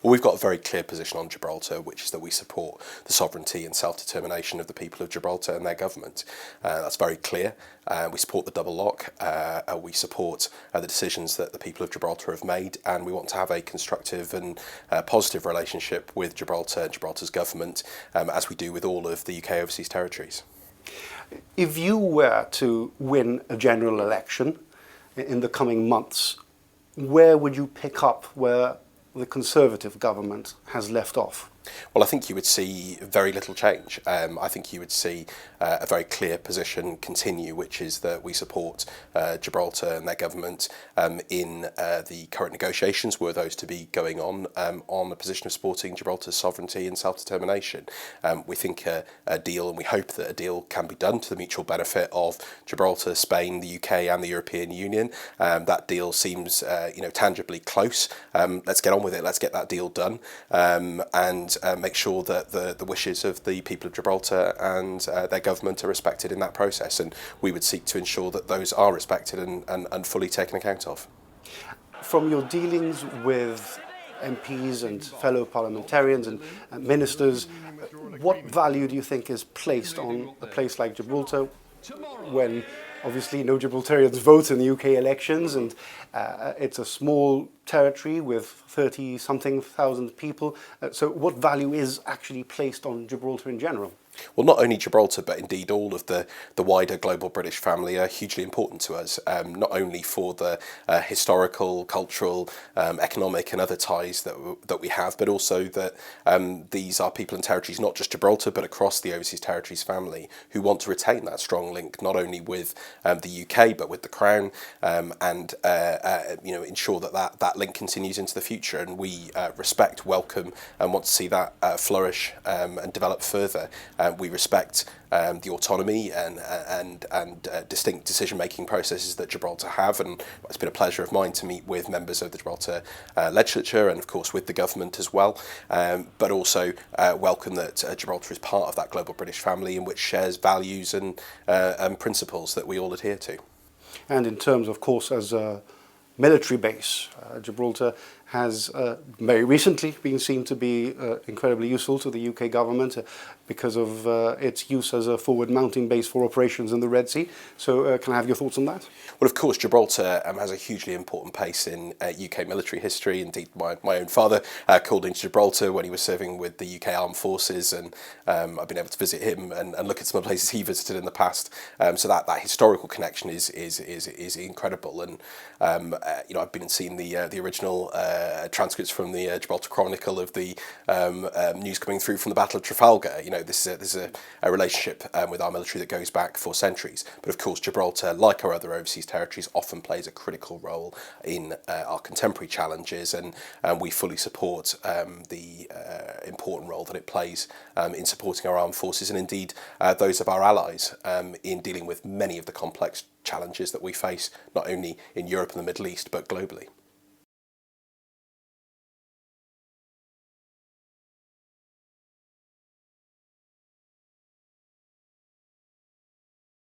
Well, we've got a very clear position on Gibraltar, which is that we support the sovereignty and self-determination of the people of Gibraltar and their government. That's very clear. We support the double lock. We support the decisions that the people of Gibraltar have made, and we want to have a constructive and positive relationship with Gibraltar and Gibraltar's government, as we do with all of the UK overseas territories. If you were to win a general election in the coming months, where would you pick up where the Conservative government has left off? Well, I think you would see very little change. I think you would see a very clear position continue, which is that we support Gibraltar and their government in the current negotiations, were those to be going on the position of supporting Gibraltar's sovereignty and self-determination. We think a deal, and we hope that a deal can be done to the mutual benefit of Gibraltar, Spain, the UK and the European Union. That deal seems tangibly close. Let's get on with it. Let's get that deal done. And make sure that the wishes of the people of Gibraltar and their government are respected in that process, and we would seek to ensure that those are respected and fully taken account of. From your dealings with MPs and fellow parliamentarians and ministers, what value do you think is placed on a place like Gibraltar when obviously no Gibraltarians vote in the UK elections, and it's a small territory with 30-something thousand people. So what value is actually placed on Gibraltar in general? Well, not only Gibraltar, but indeed all of the wider global British family are hugely important to us, not only for the historical, cultural, economic and other ties that we have, but also that these are people and territories, not just Gibraltar, but across the overseas territories family, who want to retain that strong link, not only with the UK, but with the Crown, and ensure that link continues into the future. And we respect, welcome, and want to see that flourish and develop further. We respect the autonomy and distinct decision-making processes that Gibraltar have, and it's been a pleasure of mine to meet with members of the Gibraltar legislature and of course with the government as well, but also welcome that Gibraltar is part of that global British family in which shares values and principles that we all adhere to. And in terms, of course, as a military base, Gibraltar has very recently been seen to be incredibly useful to the UK government because of its use as a forward mounting base for operations in the Red Sea. So can I have your thoughts on that? Well, of course, Gibraltar has a hugely important place in UK military history. Indeed, my own father called into Gibraltar when he was serving with the UK Armed Forces, and I've been able to visit him and look at some of the places he visited in the past. So that historical connection is incredible. And I've been and seen the original transcripts from the Gibraltar Chronicle of the news coming through from the Battle of Trafalgar. This is a relationship with our military that goes back for centuries. But of course, Gibraltar, like our other overseas territories, often plays a critical role in our contemporary challenges, and we fully support the important role that it plays in supporting our armed forces, and indeed those of our allies in dealing with many of the complex challenges that we face, not only in Europe and the Middle East, but globally.